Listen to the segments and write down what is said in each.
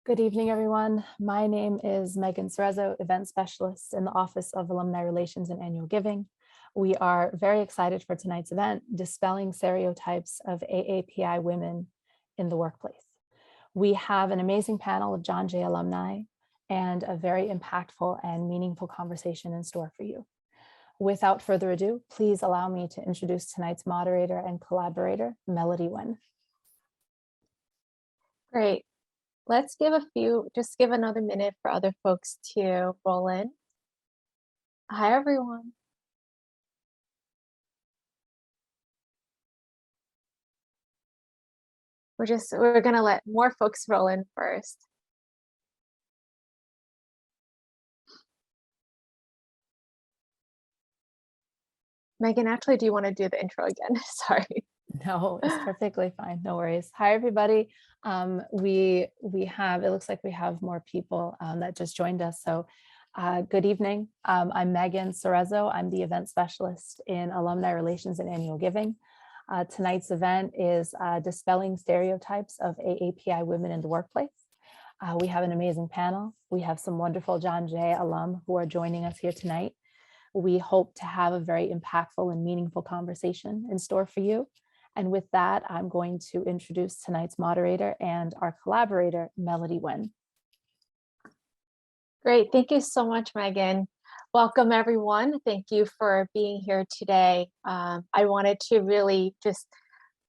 Good evening, everyone. My name is Megan Cerezo, Event Specialist in the Office of Alumni Relations and Annual Giving. We are very excited for tonight's event, Dispelling Stereotypes of AAPI Women in the Workplace. We have an amazing panel of John Jay alumni and a very impactful and meaningful conversation in store for you. Without further ado, please allow me to introduce tonight's moderator and collaborator, Melody Nguyen. Great. Let's just give another minute for other folks to roll in. Hi, everyone. We're gonna let more folks roll in first. Megan, actually, do you want to do the intro again? Sorry. No, it's perfectly fine. No worries. Hi, everybody. It looks like we have more people that just joined us. So good evening. I'm Megan Cerezo. I'm the event specialist in Alumni Relations and Annual Giving. Tonight's event is Dispelling Stereotypes of AAPI Women in the Workplace. We have an amazing panel. We have some wonderful John Jay alum who are joining us here tonight. We hope to have a very impactful and meaningful conversation in store for you. And with that, I'm going to introduce tonight's moderator and our collaborator, Melody Nguyen. Great, thank you so much, Megan. Welcome, everyone. Thank you for being here today. I wanted to really just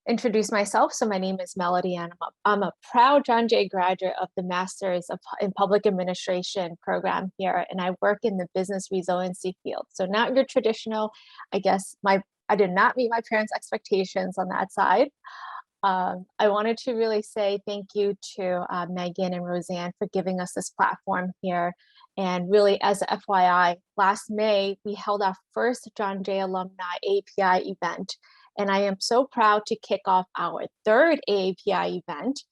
introduce myself. So my name is Melody, and I'm a proud John Jay graduate of the Masters in Public Administration program here, and I work in the business resiliency field. So not your traditional, I guess, I did not meet my parents' expectations on that side. I wanted to really say thank you to Megan and Roseanne for giving us this platform here. And really, as a FYI, last May, we held our first John Jay Alumni AAPI event. And I am so proud to kick off our third AAPI event.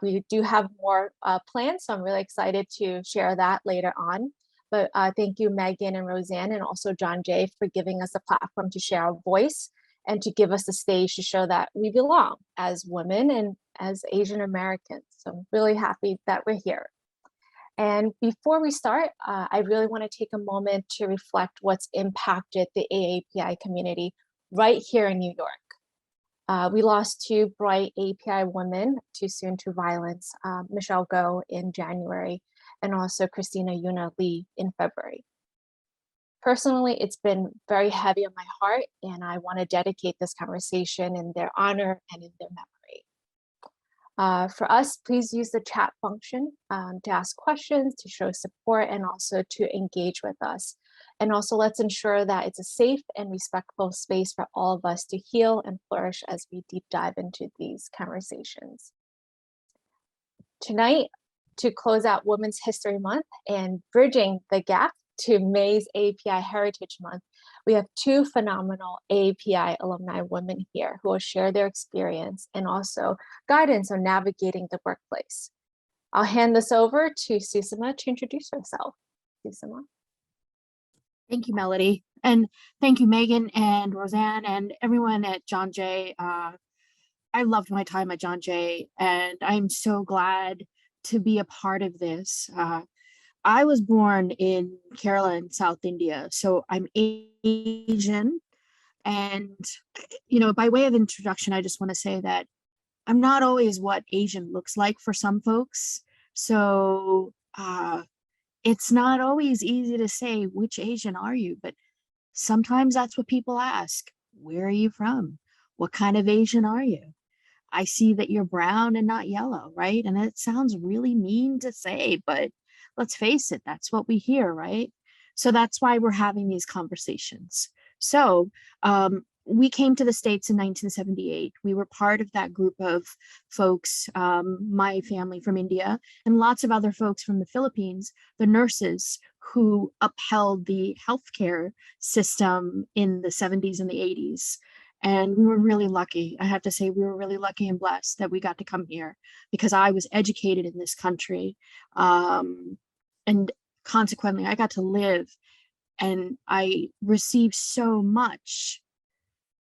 We do have more plans, so I'm really excited to share that later on. But thank you, Megan and Roseanne, and also John Jay for giving us a platform to share our voice and to give us the stage to show that we belong as women and as Asian Americans. So I'm really happy that we're here. And before we start, I really want to take a moment to reflect what's impacted the AAPI community right here in New York. We lost two bright AAPI women too soon to violence, Michelle Go in January, and also Christina Yuna Lee in February. Personally, it's been very heavy on my heart, and I want to dedicate this conversation in their honor and in their memory. For us, please use the chat function to ask questions, to show support, and also to engage with us. And also let's ensure that it's a safe and respectful space for all of us to heal and flourish as we deep dive into these conversations. Tonight, to close out Women's History Month and bridging the gap to May's AAPI Heritage Month, we have two phenomenal AAPI alumni women here who will share their experience and also guidance on navigating the workplace. I'll hand this over to Susima to introduce herself. Susima. Thank you, Melody. And thank you, Megan and Roseanne and everyone at John Jay. I loved my time at John Jay, and I'm so glad to be a part of this. I was born in Kerala in South India, so I'm Asian. And, by way of introduction, I just want to say that I'm not always what Asian looks like for some folks. So it's not always easy to say, which Asian are you? But sometimes that's what people ask. Where are you from? What kind of Asian are you? I see that you're brown and not yellow, right? And it sounds really mean to say, but let's face it, that's what we hear, right? So that's why we're having these conversations. So we came to the States in 1978. We were part of that group of folks, my family from India, and lots of other folks from the Philippines, the nurses who upheld the healthcare system in the 70s and the 80s. And we were really lucky. I have to say, we were really lucky and blessed that we got to come here because I was educated in this country. And consequently, I got to live and I received so much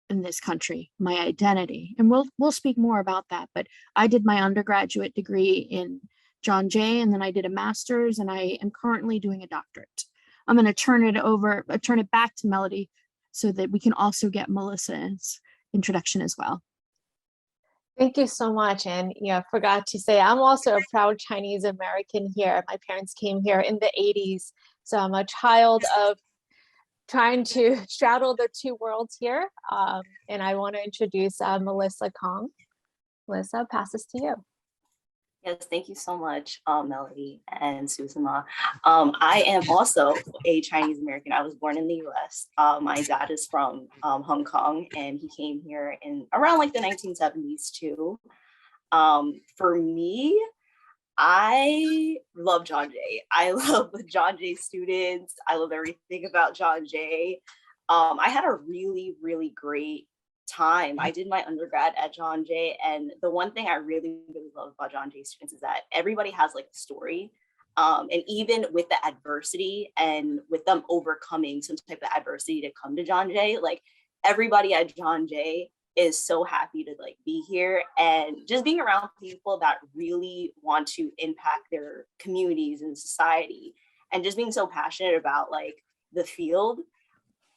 in this country, my identity. And we'll speak more about that. But I did my undergraduate degree in John Jay, and then I did a master's, and I am currently doing a doctorate. I'm going to turn it back to Melody so that we can also get Melissa's introduction as well. Thank you so much. And yeah, I forgot to say, I'm also a proud Chinese American here. My parents came here in the 80s. So I'm a child of trying to straddle the two worlds here. And I want to introduce Melissa Kong. Melissa, passes to you. Yes, thank you so much, Melody and Susama. I am also a Chinese American. I was born in the US. My dad is from Hong Kong, and he came here in around like the 1970s too. For me, I love John Jay. I love the John Jay students. I love everything about John Jay. I had a really, really great time. I did my undergrad at John Jay, and the one thing I really, really love about John Jay students is that everybody has like a story. And even with the adversity and with them overcoming some type of adversity to come to John Jay, like everybody at John Jay is so happy to like be here, and just being around people that really want to impact their communities and society, and just being so passionate about like the field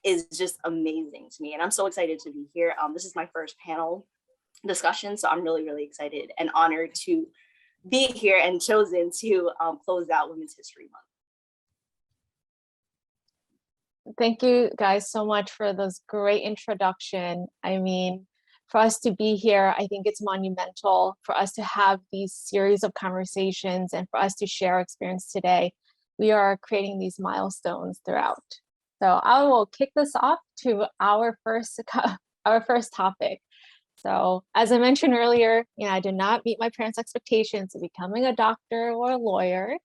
is just amazing to me. And I'm so excited to be here. This is my first panel discussion, so I'm really, really excited and honored to be here and chosen to close out Women's History Month. Thank you guys so much for those great introduction. I mean, for us to be here, I think it's monumental for us to have these series of conversations and for us to share our experience today. We are creating these milestones throughout. So I will kick this off to our first topic. So as I mentioned earlier, I did not meet my parents' expectations of becoming a doctor or a lawyer,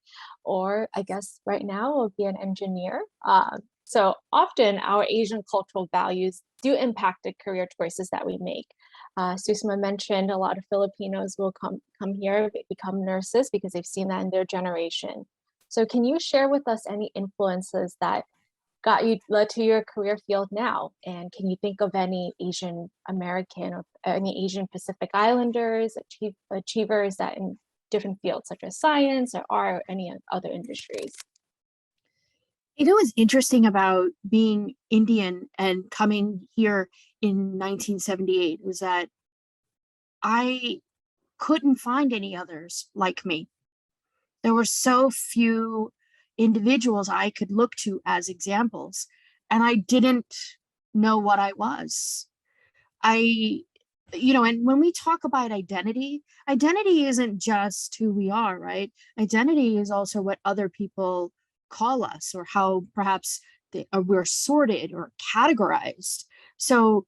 or I guess right now will be an engineer. So often our Asian cultural values do impact the career choices that we make. Susma mentioned a lot of Filipinos will come here, become nurses because they've seen that in their generation. So can you share with us any influences that led to your career field now? And can you think of any Asian American or any Asian Pacific Islanders, achievers that in different fields such as science or art or any other industries? You know what's interesting about being Indian and coming here in 1978 was that I couldn't find any others like me. There were so few individuals I could look to as examples, and I didn't know what I was. And when we talk about identity isn't just who we are, right? Identity is also what other people call us, or how perhaps we're sorted or categorized. So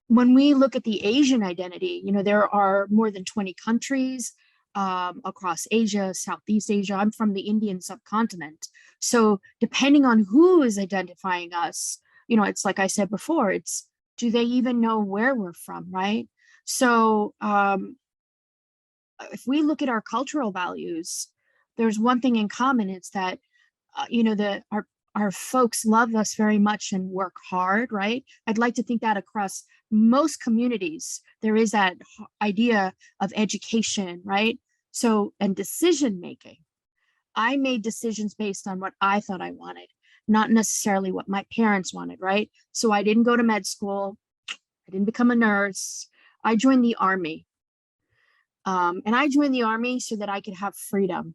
when we look at the Asian identity, there are more than 20 countries across Asia, Southeast Asia. I'm from the Indian subcontinent. So depending on who is identifying us, it's like I said before, do they even know where we're from, right? So if we look at our cultural values, there's one thing in common. It's that our folks love us very much and work hard, right? I'd like to think that across most communities, there is that idea of education, right? So, and decision making. I made decisions based on what I thought I wanted, not necessarily what my parents wanted, right? So I didn't go to med school. I didn't become a nurse. I joined the Army. And I joined the Army so that I could have freedom.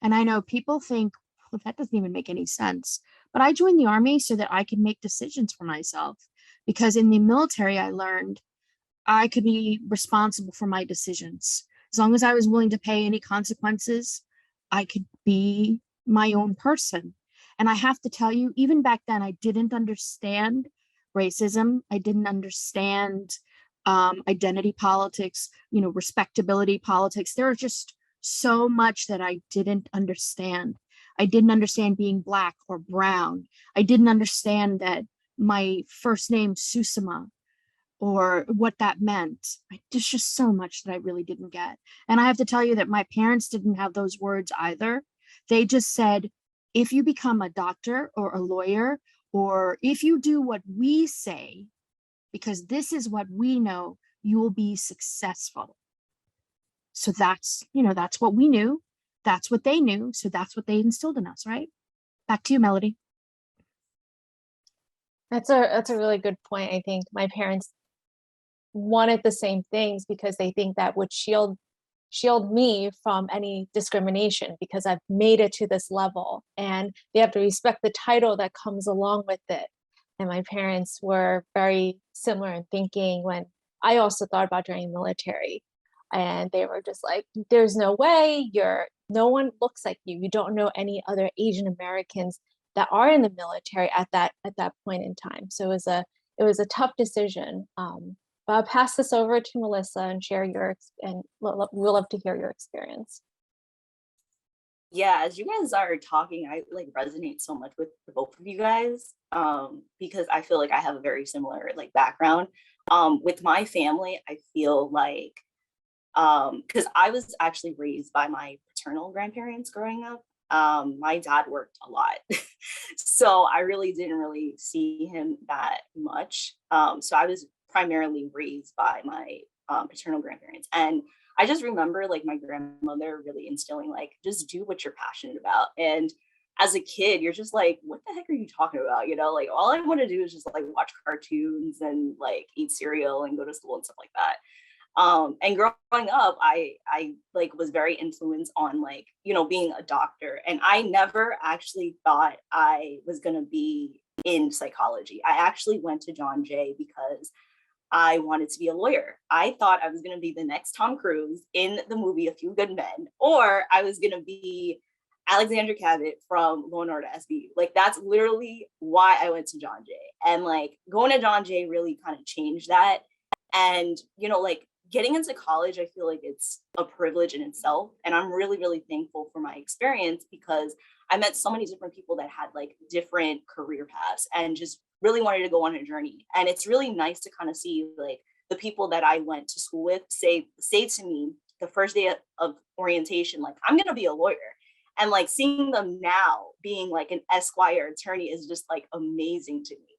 And I know people think, well, that doesn't even make any sense. But I joined the Army so that I could make decisions for myself. Because in the military, I learned I could be responsible for my decisions. As long as I was willing to pay any consequences, I could be my own person. And I have to tell you, even back then, I didn't understand racism. I didn't understand identity politics, respectability politics. There was just so much that I didn't understand. I didn't understand being Black or brown. I didn't understand that my first name, Susama, or what that meant. There's just so much that I really didn't get. And I have to tell you that my parents didn't have those words either. They just said, if you become a doctor or a lawyer, or if you do what we say, because this is what we know, you will be successful. So that's what we knew. that's what they knew. So that's what they instilled in us, right? Back to you, Melody. That's a really good point. I think my parents wanted the same things because they think that would shield me from any discrimination because I've made it to this level, and they have to respect the title that comes along with it. And my parents were very similar in thinking when I also thought about joining the military. And they were just like, there's no way, no one looks like you. You don't know any other Asian Americans that are in the military at that point in time. So it was a tough decision. But I'll pass this over to Melissa and share we'll love to hear your experience. Yeah, as you guys are talking, I like resonate so much with the both of you guys, because I feel like I have a very similar like background. With my family, I feel like because I was actually raised by my paternal grandparents growing up. My dad worked a lot, so I really didn't really see him that much. So I was primarily raised by my paternal grandparents, and I just remember like my grandmother really instilling like just do what you're passionate about. And as a kid, you're just like, what the heck are you talking about? You know, like all I want to do is just like watch cartoons and like eat cereal and go to school and stuff like that. And growing up, I like was very influenced on like, you know, being a doctor. And I never actually thought I was going to be in psychology. I actually went to John Jay because I wanted to be a lawyer. I thought I was going to be the next Tom Cruise in the movie A Few Good Men, or I was going to be Alexandra Cabot from Law and Order SVU. Like that's literally why I went to John Jay. And like going to John Jay really kind of changed that. And, you know, like getting into college, I feel like it's a privilege in itself. And I'm really, really thankful for my experience because I met so many different people that had like different career paths and just really wanted to go on a journey. And it's really nice to kind of see like the people that I went to school with say to me the first day of orientation, like, I'm going to be a lawyer. And like seeing them now being like an Esquire attorney is just like amazing to me.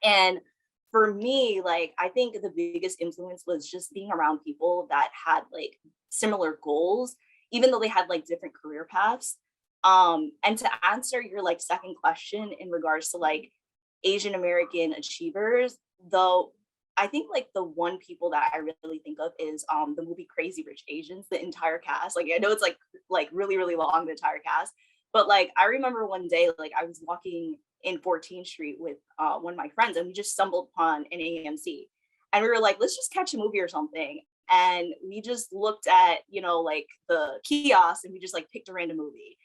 And for me, like, I think the biggest influence was just being around people that had like similar goals, even though they had like different career paths. And to answer your like second question in regards to like Asian American achievers, though, I think like the one people that I really think of is the movie Crazy Rich Asians, the entire cast. Like I know it's like really, really long, the entire cast. But like I remember one day, like I was walking in 14th Street with one of my friends, and we just stumbled upon an AMC. And we were like, let's just catch a movie or something. And we just looked at, you know, like the kiosk, and we just like picked a random movie.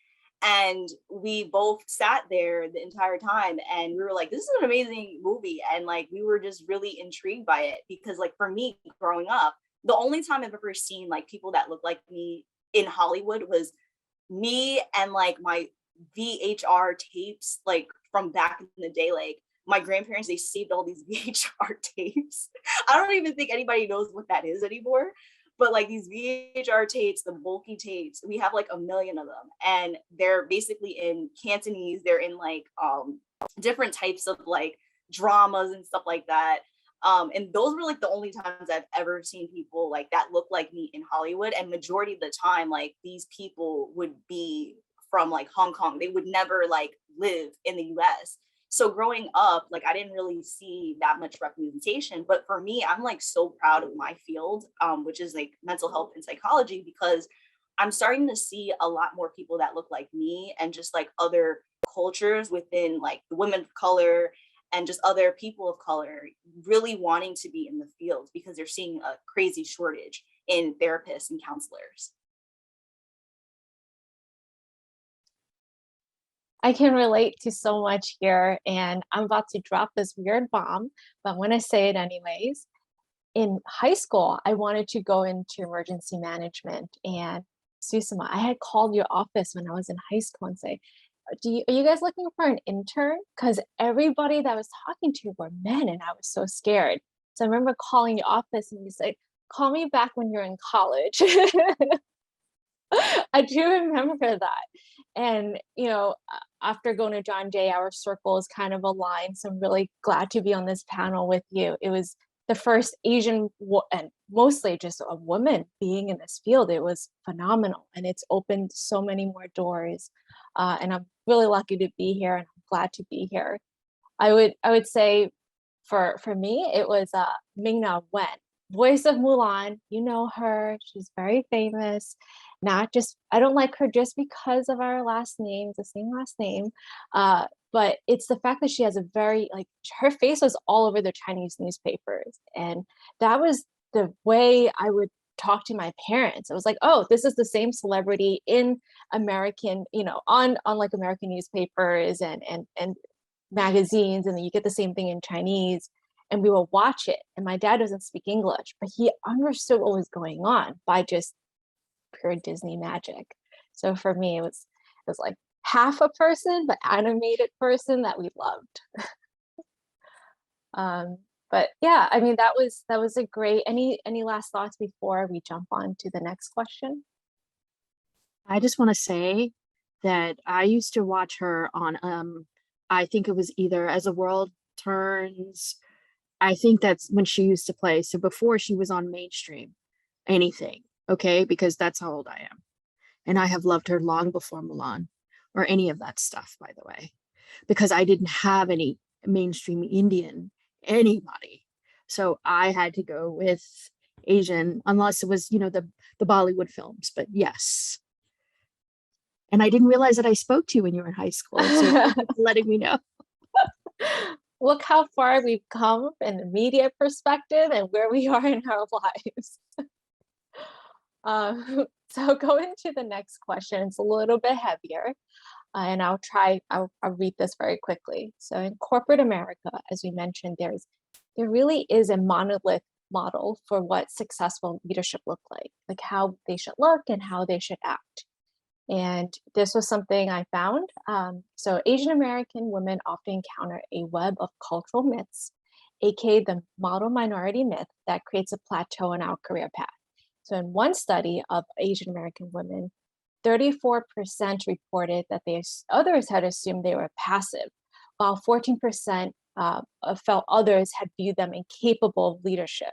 And we both sat there the entire time, and we were like, this is an amazing movie. And like, we were just really intrigued by it because like for me growing up, the only time I've ever seen like people that look like me in Hollywood was me and like my VHR tapes, like from back in the day. Like my grandparents, they saved all these VHR tapes. I don't even think anybody knows what that is anymore. But like these VHR tapes, the bulky tapes, we have like a million of them, and they're basically in Cantonese. They're in like different types of like dramas and stuff like that. And those were like the only times I've ever seen people like that look like me in Hollywood. And majority of the time, like these people would be from like Hong Kong. They would never like live in the US. So growing up, like I didn't really see that much representation. But for me, I'm like so proud of my field, which is like mental health and psychology, because I'm starting to see a lot more people that look like me, and just like other cultures within like the women of color and just other people of color really wanting to be in the field because they're seeing a crazy shortage in therapists and counselors. I can relate to so much here, and I'm about to drop this weird bomb, but I'm going to say it anyways. In high school, I wanted to go into emergency management, and Susuma, I had called your office when I was in high school and say, are you guys looking for an intern? Because everybody that I was talking to were men, and I was so scared. So I remember calling your office, and you said, call me back when you're in college. I do remember that. And, you know, after going to John Jay, our circles kind of aligned. So I'm really glad to be on this panel with you. It was the first Asian and mostly just a woman being in this field. It was phenomenal, and it's opened so many more doors. And I'm really lucky to be here, and I'm glad to be here. I would say for me, it was Ming-Na Wen, voice of Mulan. You know her, she's very famous. Not just, I don't like her just because of our last names, the same last name, but it's the fact that she has a very, like, her face was all over the Chinese newspapers. And that was the way I would talk to my parents. It was like, oh, this is the same celebrity in American, on like American newspapers and magazines, and then you get the same thing in Chinese. And we will watch it. And my dad doesn't speak English, but he understood what was going on by just pure Disney magic. So for me, it was like half a person, but animated person that we loved. But yeah, I mean, that was a great. Any last thoughts before we jump on to the next question? I just want to say that I used to watch her on I think it was either As the World Turns. I think that's when she used to play. So before she was on mainstream anything, okay? Because that's how old I am. And I have loved her long before Mulan or any of that stuff, by the way, because I didn't have any mainstream Indian anybody. So I had to go with Asian, unless it was, the Bollywood films, but yes. And I didn't realize that I spoke to you when you were in high school. So letting me know. Look how far we've come in the media perspective and where we are in our lives. So going to the next question, it's a little bit heavier, and I'll read this very quickly. So in corporate America, as we mentioned, there really is a monolith model for what successful leadership look like how they should look and how they should act. And this was something I found. So Asian American women often encounter a web of cultural myths, aka the model minority myth, that creates a plateau in our career path. So in one study of Asian American women, 34% reported that others had assumed they were passive, while 14% felt others had viewed them incapable of leadership.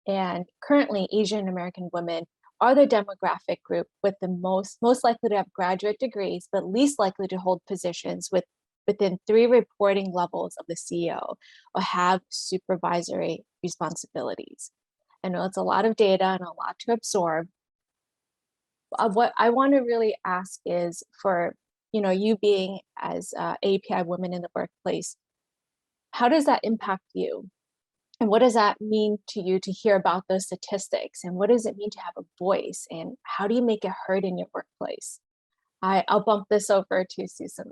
And currently, Asian American women are the demographic group with the most likely to have graduate degrees, but least likely to hold positions within 3 reporting levels of the CEO or have supervisory responsibilities. I know it's a lot of data and a lot to absorb. What I want to really ask is, for you being as AAPI women in the workplace, how does that impact you? And what does that mean to you to hear about those statistics? And what does it mean to have a voice? And how do you make it heard in your workplace? I'll bump this over to Susana.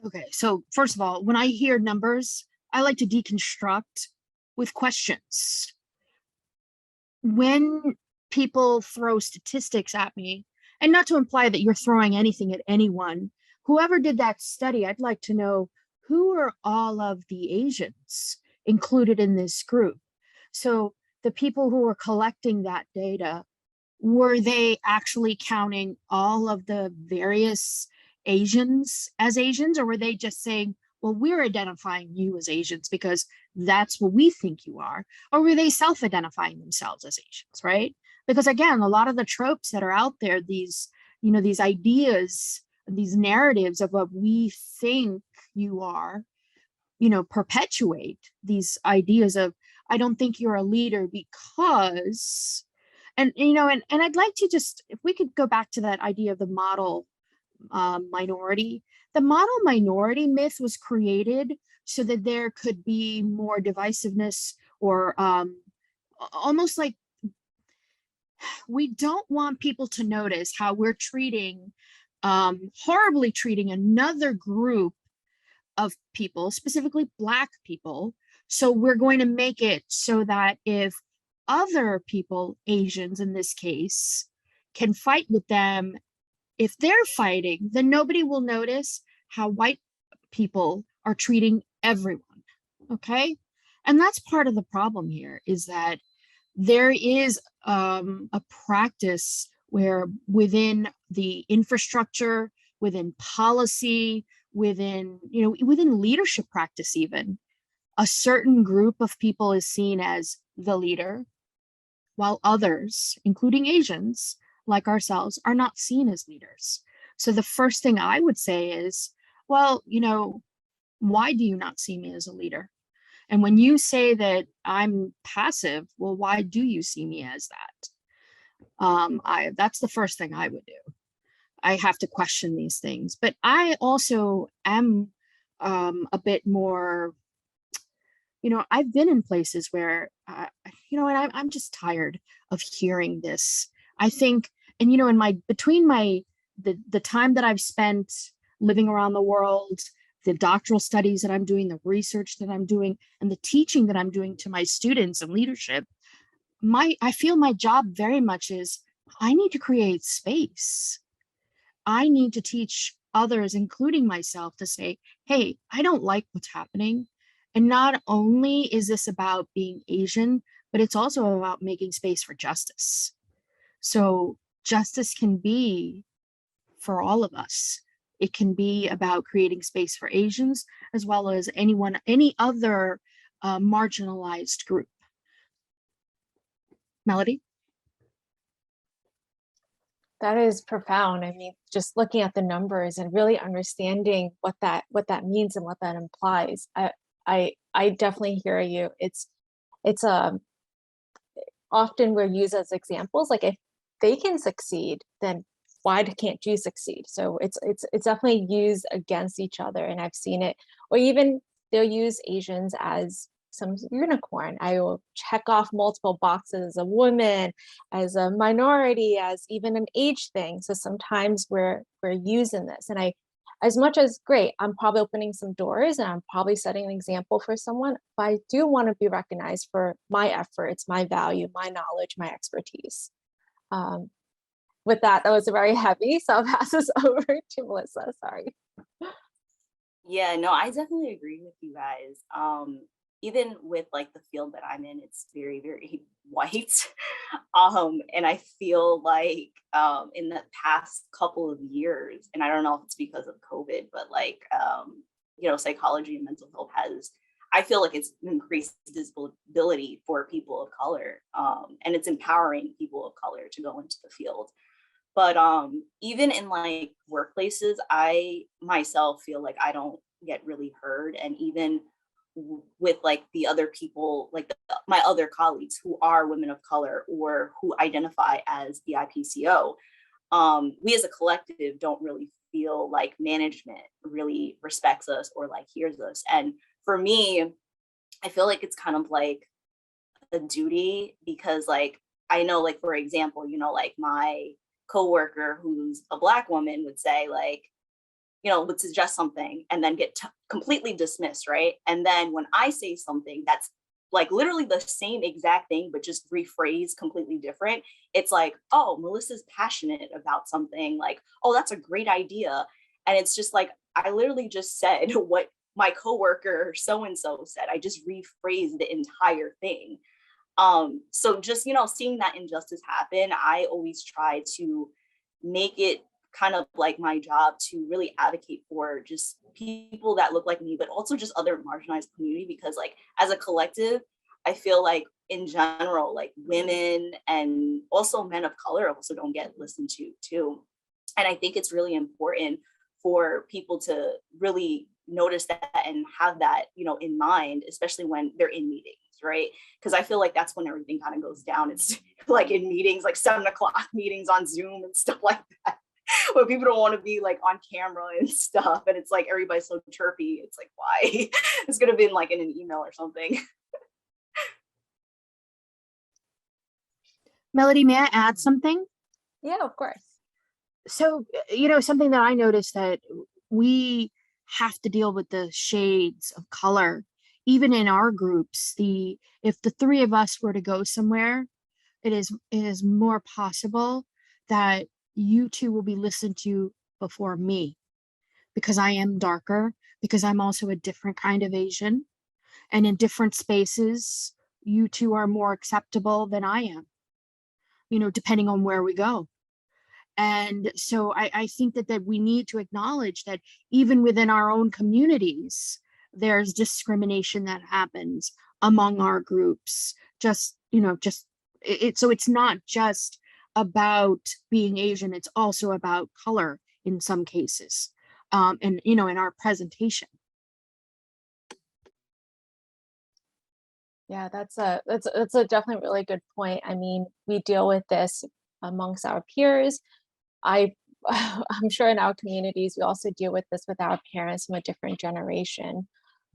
Okay, so first of all, when I hear numbers, I like to deconstruct with questions. When people throw statistics at me, and not to imply that you're throwing anything at anyone, whoever did that study, I'd like to know, who are all of the Asians included in this group? So the people who were collecting that data, were they actually counting all of the various Asians as Asians, or were they just saying, well, we're identifying you as Asians because that's what we think you are? Or were they self-identifying themselves as Asians, right? Because again, a lot of the tropes that are out there, these ideas, these narratives of what we think you are, perpetuate these ideas of, I don't think you're a leader because, and I'd like to just, if we could go back to that idea of the model minority. The model minority myth was created so that there could be more divisiveness, or almost like we don't want people to notice how we're horribly treating another group of people, specifically Black people. So we're going to make it so that if other people, Asians in this case, can fight with them, if they're fighting, then nobody will notice how white people are treating everyone, okay? And that's part of the problem here, is that there is a practice where within the infrastructure, within policy, within leadership practice even, a certain group of people is seen as the leader, while others, including Asians like ourselves, are not seen as leaders. So the first thing I would say is, well, why do you not see me as a leader? And when you say that I'm passive, well, why do you see me as that? That's the first thing I would do. I have to question these things. But I also am a bit more, I've been in places where, and I'm just tired of hearing this. I think, and between the time that I've spent living around the world, the doctoral studies that I'm doing, the research that I'm doing, and the teaching that I'm doing to my students and leadership, I feel my job very much is I need to create space. I need to teach others, including myself, to say, hey, I don't like what's happening. And not only is this about being Asian, but it's also about making space for justice. So justice can be for all of us. It can be about creating space for Asians, as well as any other marginalized group. Melody? That is profound. I mean, just looking at the numbers and really understanding what that means and what that implies. I definitely hear you. It's often we're used as examples. Like if they can succeed, then why can't you succeed? So it's definitely used against each other, and I've seen it. Or even they'll use Asians as some unicorn. I will check off multiple boxes as a woman, as a minority, as even an age thing. So sometimes we're using this, and as much as great, I'm probably opening some doors and I'm probably setting an example for someone, but I do want to be recognized for my efforts, my value, my knowledge, my expertise. With that was very heavy, so I'll pass this over to Melissa. Sorry. Yeah, no, I definitely agree with you guys. Even with like the field that I'm in, it's very, very white. And I feel like in the past couple of years, and I don't know if it's because of COVID, but like psychology and mental health I feel like it's increased visibility for people of color. And it's empowering people of color to go into the field. But even in like workplaces, I myself feel like I don't get really heard. And even with like the other people, like my other colleagues who are women of color or who identify as the IPCO, we as a collective don't really feel like management really respects us or like hears us. And for me, I feel like it's kind of like a duty, because like I know, like for example, like my coworker who's a Black woman would say like, would suggest something and then get completely dismissed, right? And then when I say something that's like literally the same exact thing, but just rephrased completely different, it's like, oh, Melissa's passionate about something, like, oh, that's a great idea. And it's just like, I literally just said what my coworker so-and-so said. I just rephrased the entire thing. So just, seeing that injustice happen, I always try to make it kind of like my job to really advocate for just people that look like me, but also just other marginalized community, because like as a collective, I feel like in general, like women and also men of color also don't get listened to too. And I think it's really important for people to really notice that and have that, in mind, especially when they're in meetings, right? Because I feel like that's when everything kind of goes down. It's like in meetings, like 7:00 meetings on Zoom and stuff like that, where people don't want to be like on camera and stuff. And it's like everybody's so chirpy. It's like, why? It's gonna be like in an email or something. Melody, may I add something? Yeah, of course. So, something that I noticed that we have to deal with the shades of color, even in our groups. If the three of us were to go somewhere, it is more possible that you two will be listened to before me, because I am darker, because I'm also a different kind of Asian. And in different spaces, you two are more acceptable than I am, depending on where we go. And so I think that we need to acknowledge that even within our own communities, there's discrimination that happens among our groups. Just, so it's not just about being Asian, it's also about color in some cases, and in our presentation. Yeah, that's a definitely really good point. I mean, we deal with this amongst our peers. I'm sure in our communities, we also deal with this with our parents from a different generation.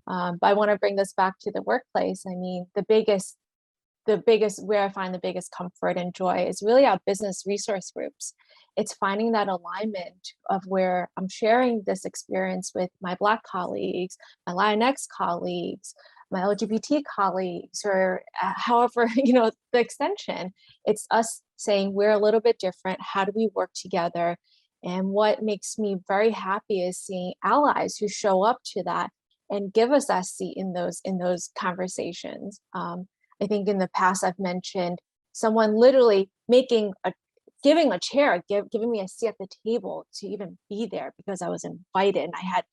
But I want to bring this back to the workplace. I mean, the biggest where I find the biggest comfort and joy is really our business resource groups. It's finding that alignment of where I'm sharing this experience with my Black colleagues, my Latinx colleagues, my LGBT colleagues, or however, the extension. It's us saying we're a little bit different. How do we work together? And what makes me very happy is seeing allies who show up to that and give us that seat in those conversations. I think in the past I've mentioned someone literally giving a chair, giving me a seat at the table to even be there because I was invited and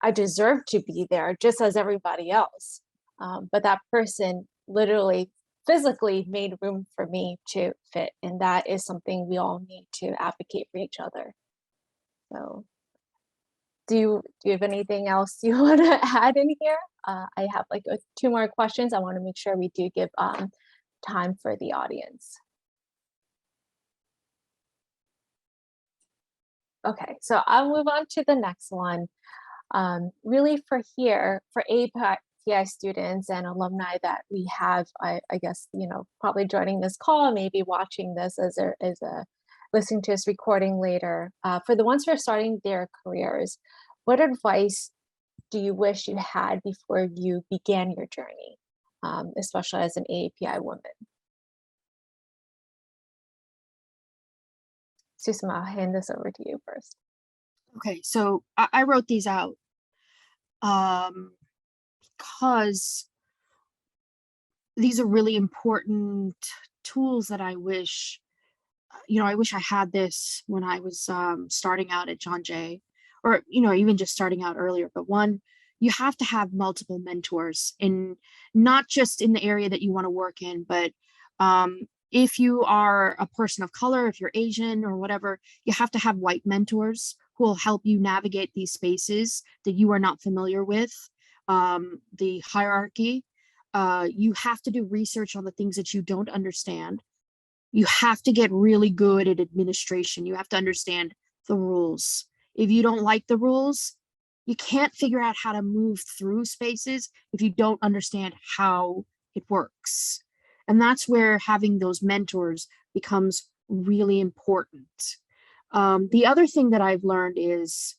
I deserved to be there just as everybody else. But that person literally physically made room for me to fit. And that is something we all need to advocate for each other. So do you have anything else you want to add in here? I have like 2 more questions. I want to make sure we do give time for the audience. Okay, so I'll move on to the next one. Really for AAPI students and alumni that we have, I guess, probably joining this call, maybe watching this as a listening to this recording later. For the ones who are starting their careers, what advice do you wish you had before you began your journey, especially as an AAPI woman? Susma, I'll hand this over to you first. Okay, so I wrote these out because these are really important tools that I wish, I wish I had this when I was starting out at John Jay, or, even just starting out earlier. But one, you have to have multiple mentors, not just in the area that you want to work in, but if you are a person of color, if you're Asian or whatever, you have to have white mentors who will help you navigate these spaces that you are not familiar with, the hierarchy. You have to do research on the things that you don't understand. You have to get really good at administration. You have to understand the rules. If you don't like the rules, you can't figure out how to move through spaces if you don't understand how it works. And that's where having those mentors becomes really important. The other thing that I've learned is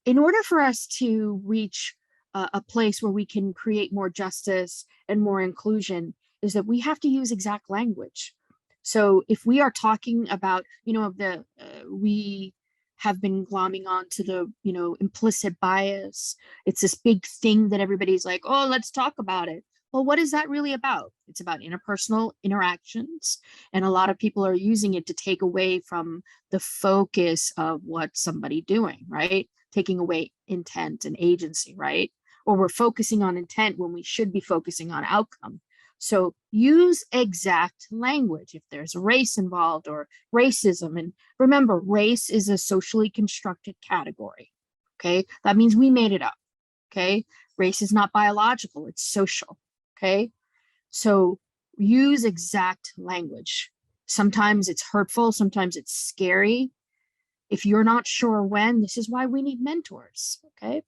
in order for us to reach a place where we can create more justice and more inclusion, is that we have to use exact language. So if we are talking about, we have been glomming onto the, implicit bias. It's this big thing that everybody's like, oh, let's talk about it. Well, what is that really about? It's about interpersonal interactions. And a lot of people are using it to take away from the focus of what somebody doing, right? Taking away intent and agency, right? Or we're focusing on intent when we should be focusing on outcome. So use exact language if there's race involved or racism. And remember, race is a socially constructed category. Okay, that means we made it up. Okay, race is not biological, it's social. Okay, so use exact language. Sometimes it's hurtful, sometimes it's scary. If you're not sure when, this is why we need mentors. Okay,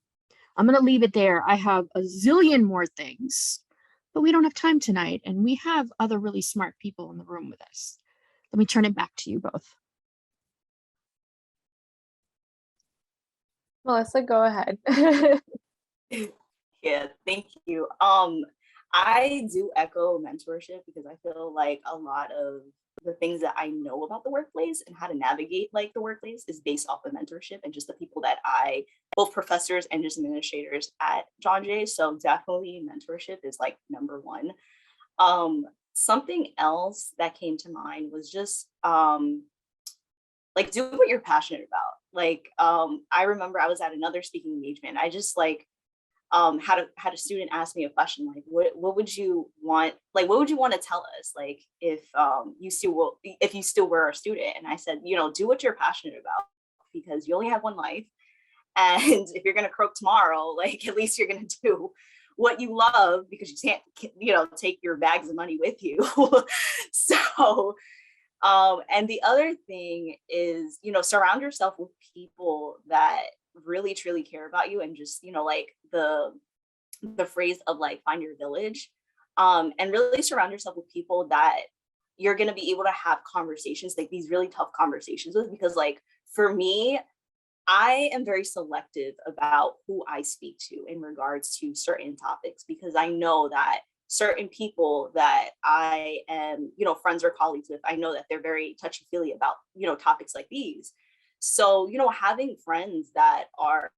I'm going to leave it there. I have a zillion more things, but we don't have time tonight, and we have other really smart people in the room with us. Let me turn it back to you both. Melissa, go ahead. Yeah, thank you. I do echo mentorship because I feel like a lot of the things that I know about the workplace and how to navigate like the workplace is based off of mentorship and just the people that both professors and just administrators at John Jay. So definitely mentorship is like number one. Something else that came to mind was just like do what you're passionate about. Like I remember I was at another speaking engagement. I just like had a student ask me a question like, what would you want, like, what would you want to tell us, like, if you still were a student? And I said, do what you're passionate about, because you only have one life, and if you're going to croak tomorrow, like, at least you're going to do what you love, because you can't take your bags of money with you. So and the other thing is, surround yourself with people that really truly care about you, and just, like the phrase of like, find your village, and really surround yourself with people that you're going to be able to have conversations, like these really tough conversations with. Because like, for me, I am very selective about who I speak to in regards to certain topics, because I know that certain people that I am, friends or colleagues with, I know that they're very touchy-feely about, topics like these. So, having friends that are,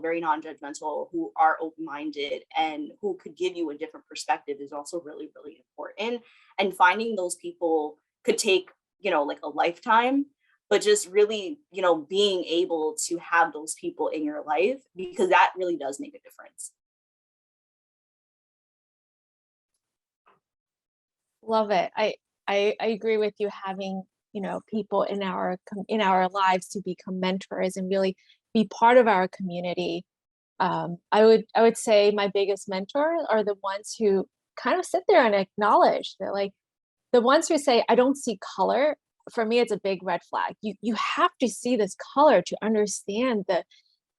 very non-judgmental, who are open-minded, and who could give you a different perspective is also really, really important. And finding those people could take, like a lifetime, but just really, being able to have those people in your life, because that really does make a difference. Love it. I agree with you, having, people in our lives to become mentors and really be part of our community. I would say my biggest mentors are the ones who kind of sit there and acknowledge that, like, the ones who say, I don't see color. For me, it's a big red flag. You have to see this color to understand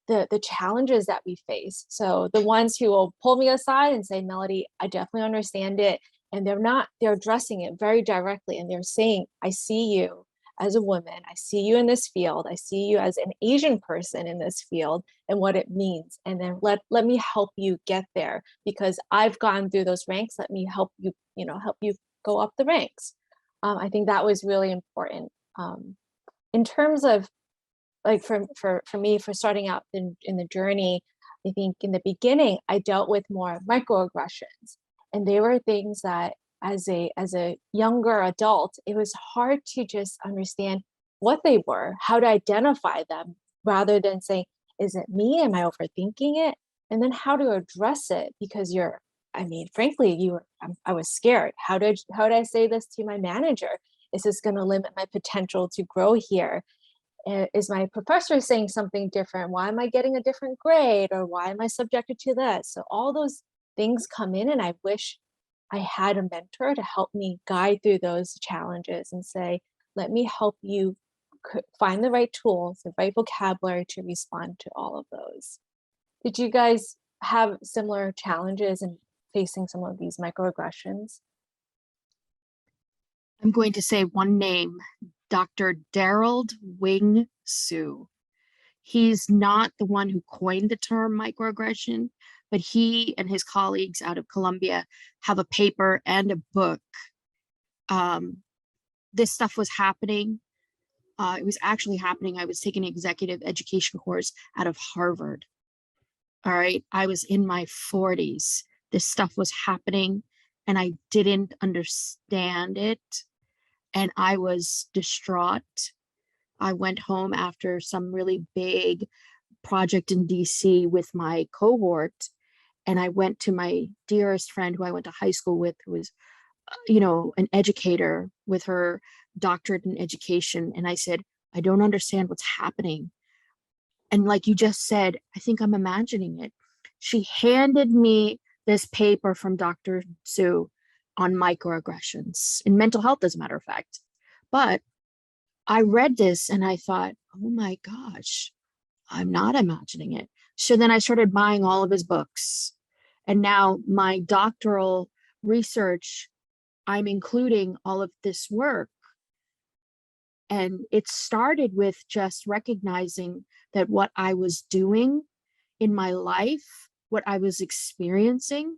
the challenges that we face. So the ones who will pull me aside and say, Melody, I definitely understand it. And they're addressing it very directly. And they're saying, I see you as a woman. I see you in this field. I see you as an Asian person in this field and what it means. And then let me help you get there, because I've gone through those ranks. Let me help you, help you go up the ranks. I think that was really important. In terms of, like, for me, for starting out in the journey, I think in the beginning, I dealt with more microaggressions. And they were things that as a younger adult, it was hard to just understand what they were, how to identify them, rather than saying, is it me? Am I overthinking it? And then how to address it, because frankly, I was scared. How did I say this to my manager? Is this going to limit my potential to grow here? Is my professor saying something different? Why am I getting a different grade? Or why am I subjected to this? So all those things come in, and I wish I had a mentor to help me guide through those challenges and say, let me help you find the right tools, the right vocabulary to respond to all of those. Did you guys have similar challenges in facing some of these microaggressions? I'm going to say one name, Dr. Daryl Wing Su. He's not the one who coined the term microaggression, but he and his colleagues out of Columbia have a paper and a book. This stuff was happening. It was actually happening. I was taking an executive education course out of Harvard. All right. I was in my 40s. This stuff was happening, and I didn't understand it. And I was distraught. I went home after some really big project in DC with my cohort. And I went to my dearest friend who I went to high school with, who was, an educator with her doctorate in education. And I said, I don't understand what's happening. And like you just said, I think I'm imagining it. She handed me this paper from Dr. Su on microaggressions in mental health, as a matter of fact. But I read this and I thought, oh my gosh, I'm not imagining it. So then I started buying all of his books. And now my doctoral research, I'm including all of this work. And it started with just recognizing that what I was doing in my life, what I was experiencing,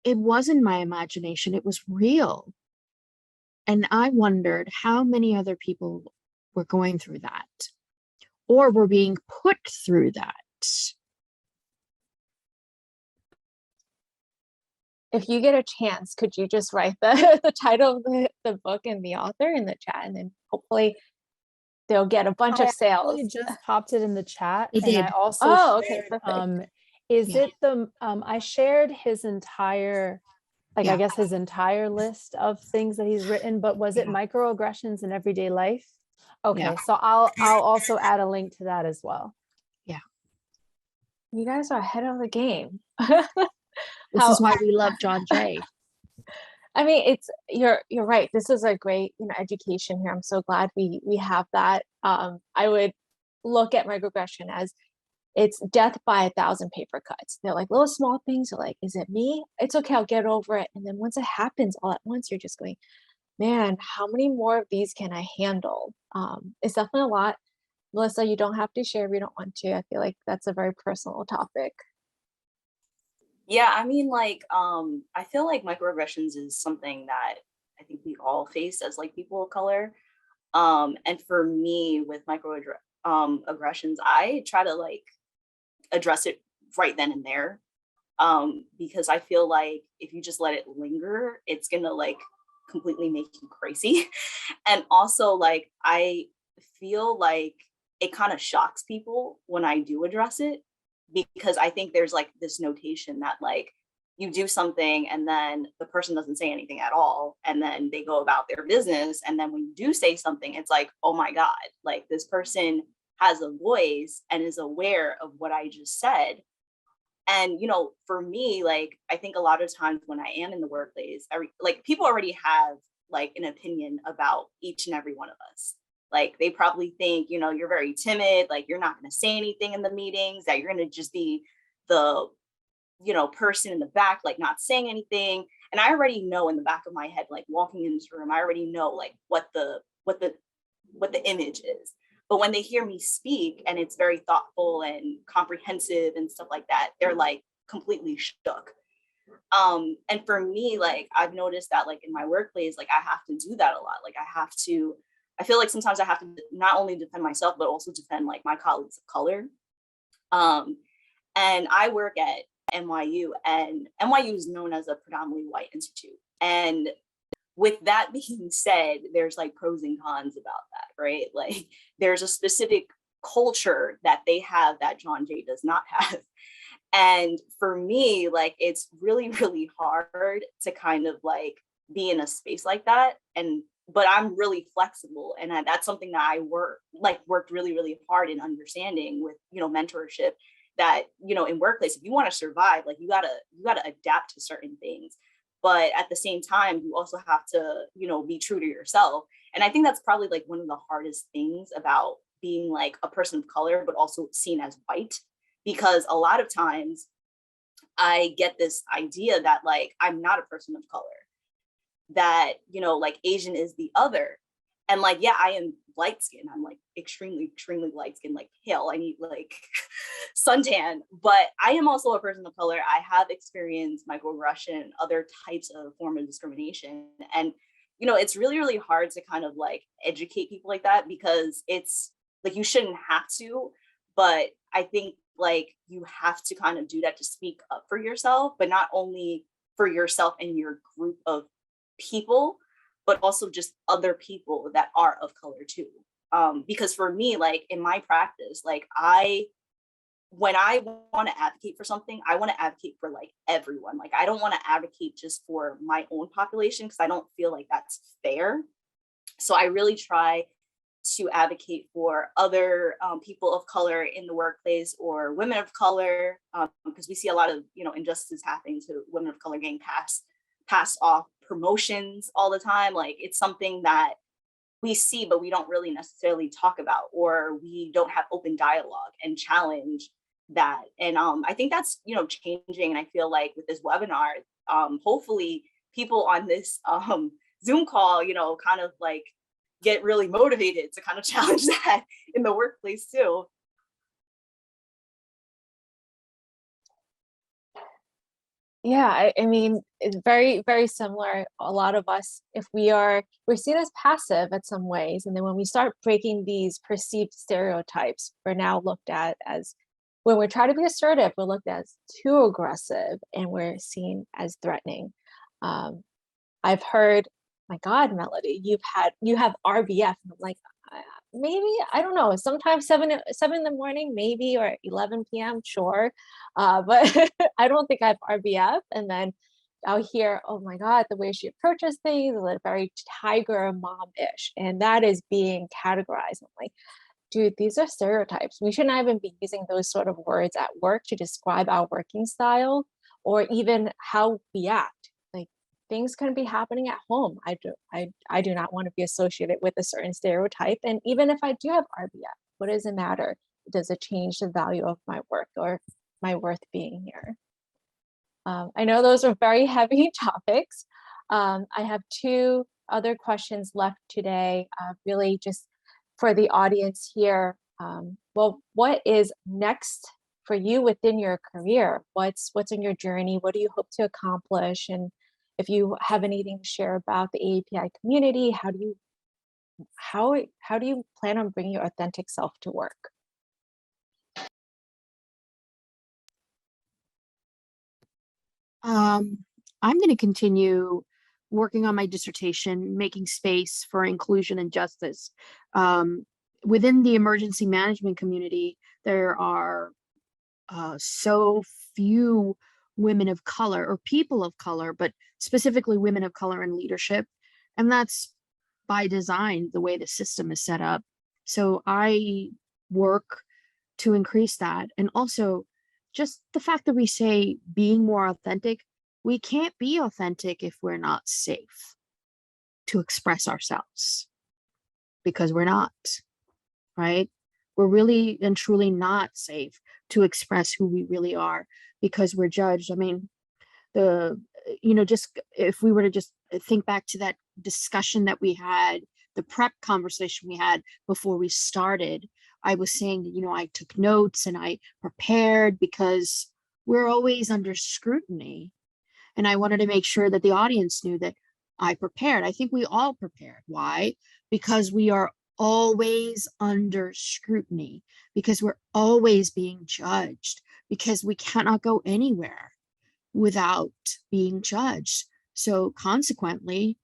it wasn't my imagination, it was real. And I wondered how many other people were going through that, or were being put through that. If you get a chance, could you just write the title of the book and the author in the chat, and then hopefully they'll get a bunch of sales. I just popped it in the chat, It and did. I also Okay, shared, perfect. Is Yeah. it the, I shared his entire, like, I Yeah. guess his entire list of things that he's written, but was it Yeah. microaggressions in everyday life? Okay, Yeah. so I'll also add a link to that as well. You guys are ahead of the game. This is why we love John Jay. I mean, you're right. This is a great, education here. I'm so glad we have that. I would look at microaggression as it's death by 1,000 paper cuts. They're like little small things. You're like, is it me? It's okay, I'll get over it. And then once it happens all at once, you're just going, man, how many more of these can I handle? It's definitely a lot. Melissa, you don't have to share if you don't want to. I feel like that's a very personal topic. Yeah, I mean, like, I feel like microaggressions is something that I think we all face as like people of color. And for me, with aggressions, I try to like address it right then and there. Because I feel like if you just let it linger, it's gonna like completely make you crazy. And also, like, I feel like it kind of shocks people when I do address it, because I think there's like this notation that like you do something and then the person doesn't say anything at all, and then they go about their business, and then when you do say something, it's like, oh my god, like this person has a voice and is aware of what I just said. And for me, like, I think a lot of times when I am in the workplace, like people already have like an opinion about each and every one of us. Like they probably think, you're very timid, like you're not going to say anything in the meetings, that you're going to just be the, person in the back, like not saying anything. And I already know in the back of my head, like walking in this room, I already know like what the image is. But when they hear me speak and it's very thoughtful and comprehensive and stuff like that, they're like completely shook. And for me, like I've noticed that like in my workplace, like I have to do that a lot. Like I feel like sometimes I have to not only defend myself, but also defend like my colleagues of color. And I work at NYU, and NYU is known as a predominantly white institute. And with that being said, there's like pros and cons about that, right? Like there's a specific culture that they have that John Jay does not have. And for me, like it's really, really hard to kind of like be in a space like that. But I'm really flexible. And that's something that I worked really, really hard in understanding with, mentorship, that, in workplace, if you want to survive, like you gotta adapt to certain things. But at the same time, you also have to, be true to yourself. And I think that's probably like one of the hardest things about being like a person of color, but also seen as white, because a lot of times I get this idea that like I'm not a person of color, that, like Asian is the other. And like, yeah, I am light skinned. I'm like extremely, extremely light skinned, like pale. I need like suntan, but I am also a person of color. I have experienced microaggression, other types of form of discrimination. And, it's really, really hard to kind of like educate people like that, because it's like, you shouldn't have to, but I think like you have to kind of do that to speak up for yourself, but not only for yourself and your group of people, but also just other people that are of color too. Because for me, like in my practice, like when I want to advocate for something, I want to advocate for like everyone. Like I don't want to advocate just for my own population, because I don't feel like that's fair. So I really try to advocate for other people of color in the workplace, or women of color, because we see a lot of injustices happening to women of color getting passed off promotions all the time. Like it's something that we see, but we don't really necessarily talk about, or we don't have open dialogue and challenge that. And I think that's changing. And I feel like with this webinar, hopefully people on this Zoom call, kind of like get really motivated to kind of challenge that in the workplace too. Yeah, I mean, it's very, very similar. A lot of us, if we're seen as passive at some ways, and then when we start breaking these perceived stereotypes, we're now looked at as, when we're trying to be assertive, we're looked at as too aggressive, and we're seen as threatening. I've heard, my God, Melody, you have RBF, and I'm like, maybe, I don't know, sometimes 7 in the morning, maybe, or 11 p.m., sure. But I don't think I have RBF. And then I'll hear, oh my God, the way she approaches things is like very tiger mom-ish. And that is being categorized. I'm like, dude, these are stereotypes. We should not even be using those sort of words at work to describe our working style or even how we act. Like, things can be happening at home. I do not want to be associated with a certain stereotype. And even if I do have RBF, what does it matter? Does it change the value of my work or my worth being here? I know those are very heavy topics. I have two other questions left today, really just for the audience here. Well, what is next for you within your career? What's in your journey? What do you hope to accomplish? And if you have anything to share about the AAPI community, how do you plan on bringing your authentic self to work? I'm going to continue working on my dissertation, making space for inclusion and justice. Within the emergency management community, there are so few women of color or people of color, but specifically women of color in leadership. And that's by design, the way the system is set up. So I work to increase that. And also just the fact that we say being more authentic, we can't be authentic if we're not safe to express ourselves, because we're not, right? We're really and truly not safe to express who we really are because we're judged. I mean, just if we were to just think back to that discussion that we had, the prep conversation we had before we started, I was saying that, I took notes and I prepared because we're always under scrutiny. And I wanted to make sure that the audience knew that I prepared. I think we all prepared. Why? Because we are always under scrutiny, because we're always being judged, because we cannot go anywhere without being judged. So consequently,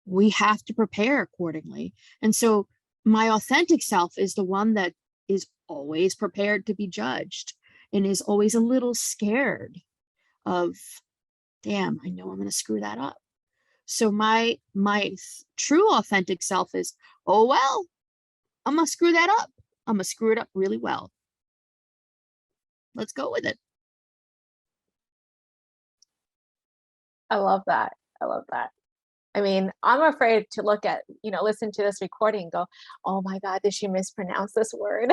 we have to prepare accordingly. And so my authentic self is the one that is always prepared to be judged and is always a little scared of, damn, I know I'm going to screw that up. So my true authentic self is, oh, well, I'm going to screw that up. I'm going to screw it up really well. Let's go with it. I love that. I love that. I mean, I'm afraid to listen to this recording and go, oh my God, did she mispronounce this word?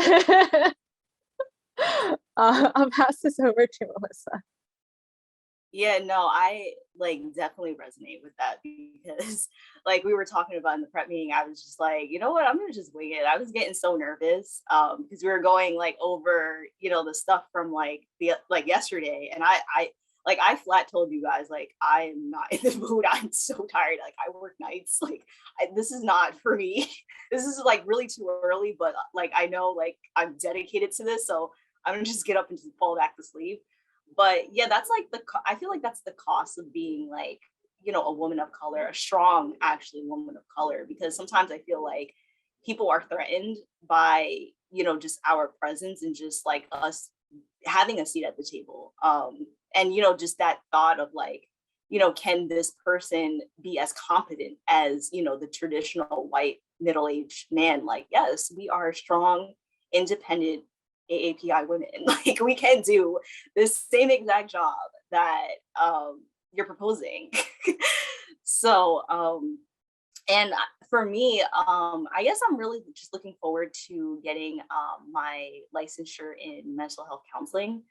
I'll pass this over to Melissa. Yeah, no, I definitely resonate with that because we were talking about in the prep meeting, I was just like, you know what, I'm gonna just wing it. I was getting so nervous because we were going over, the stuff from yesterday, and I flat told you guys, I am not in the mood. I'm so tired. I work nights. This is not for me. This is really too early, but I know I'm dedicated to this. So I'm gonna just get up and just fall back to sleep. But yeah, that's I feel like that's the cost of being a woman of color, a strong, actually woman of color, because sometimes I feel like people are threatened by, just our presence and just us having a seat at the table. And, just that thought of can this person be as competent as, the traditional white middle-aged man? Yes, we are strong, independent AAPI women. We can do this same exact job that you're proposing. So, and for me, I guess I'm really just looking forward to getting my licensure in mental health counseling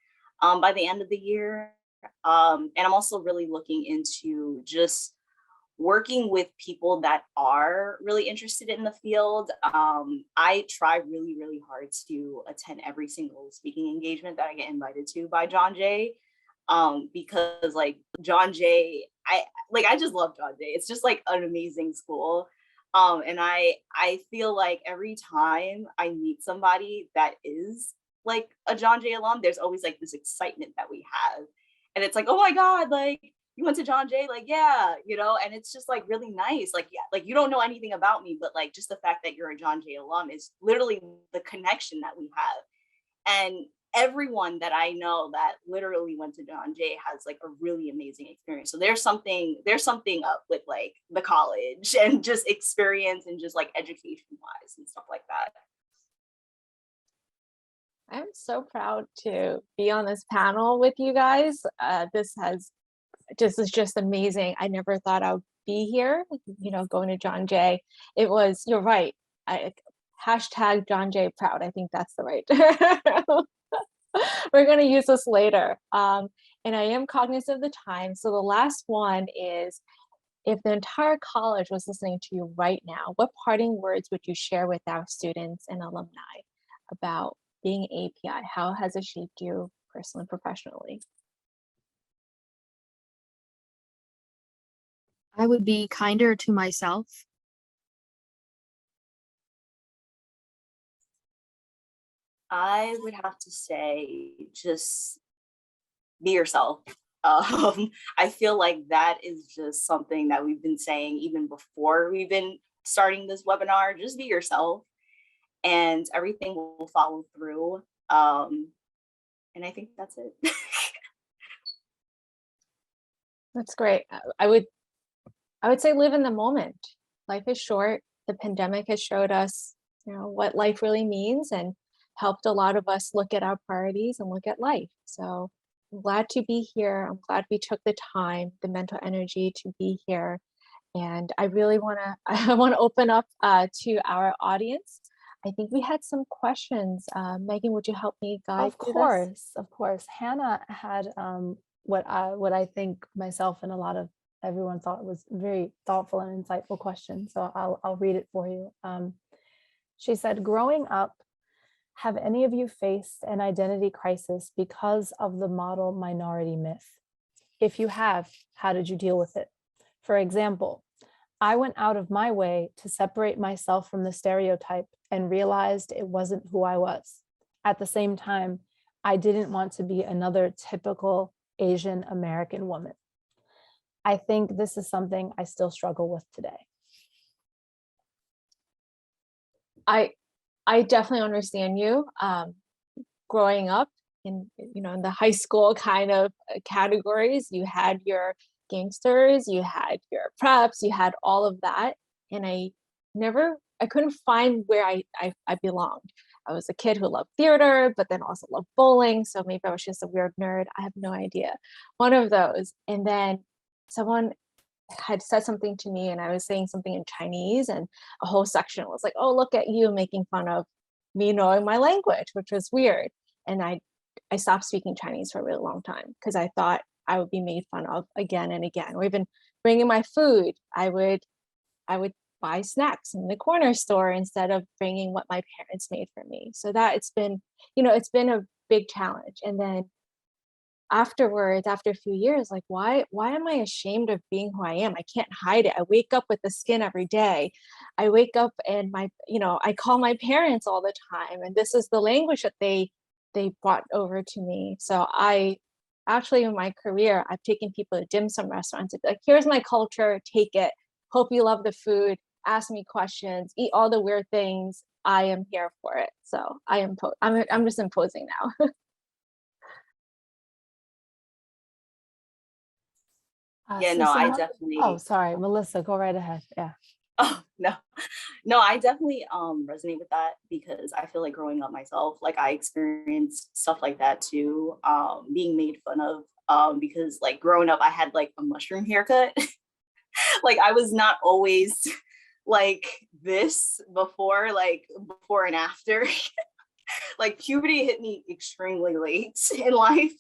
by the end of the year. And I'm also really looking into just working with people that are really interested in the field. I try really, really hard to attend every single speaking engagement that I get invited to by John Jay. Because John Jay, I just love John Jay. It's just an amazing school. And I feel like every time I meet somebody that is a John Jay alum, there's always this excitement that we have. And it's oh my God, you went to John Jay? Like, yeah, you know, and it's just like really nice. Like, yeah, like you don't know anything about me, but like just the fact that you're a John Jay alum is literally the connection that we have. And everyone that I know that literally went to John Jay has like a really amazing experience. So there's something up with like the college and just experience and just like education wise and stuff like that. I'm so proud to be on this panel with you guys. This is just amazing. I never thought I would be here, you know, going to John Jay. It was, you're right. Hashtag John Jay proud. I think that's the right term. We're going to use this later. And I am cognizant of the time. So the last one is, if the entire college was listening to you right now, what parting words would you share with our students and alumni about being API? How has it shaped you personally and professionally? I would be kinder to myself. I would have to say just be yourself. I feel like that is just something that we've been saying even before we've been starting this webinar. Just be yourself and everything will follow through. And I think that's it. That's great. I would say live in the moment. Life is short. The pandemic has showed us, you know, what life really means and helped a lot of us look at our priorities and look at life. So I'm glad to be here. I'm glad we took the time, the mental energy to be here. And I really I want to open up to our audience. I think we had some questions. Megan, would you help me guide through this? Of course. Hannah had what I think myself and a lot of everyone thought was very thoughtful and insightful question. So I'll read it for you. She said, growing up, have any of you faced an identity crisis because of the model minority myth? If you have, how did you deal with it? For example, I went out of my way to separate myself from the stereotype and realized it wasn't who I was. At the same time, I didn't want to be another typical Asian American woman. I think this is something I still struggle with today. I definitely understand you. Growing up in the high school kind of categories, you had your gangsters, you had your preps, you had all of that, and I couldn't find where I belonged. I was a kid who loved theater, but then also loved bowling, so maybe I was just a weird nerd. I have no idea. One of those, and then someone had said something to me and I was saying something in Chinese and a whole section was like, oh, look at you making fun of me knowing my language, which was weird. And I stopped speaking Chinese for a really long time because I thought I would be made fun of again and again. Or even bringing my food, I would buy snacks in the corner store instead of bringing what my parents made for me. So that it's been a big challenge. And then afterwards, after a few years, like, why am I ashamed of being who I am? I can't hide it. I wake up with the skin every day. I wake up and I call my parents all the time. And this is the language that they brought over to me. So I actually, in my career, I've taken people to dim sum restaurants. Like, here's my culture, take it. Hope you love the food. Ask me questions, eat all the weird things. I am here for it. So I'm just imposing now. Yeah, no, I definitely. Oh, sorry, Melissa, go right ahead. Yeah. Oh, no, I definitely resonate with that because I feel like growing up myself, like I experienced stuff like that too, being made fun of because like growing up, I had like a mushroom haircut. Like I was not always like this before and after. Like puberty hit me extremely late in life.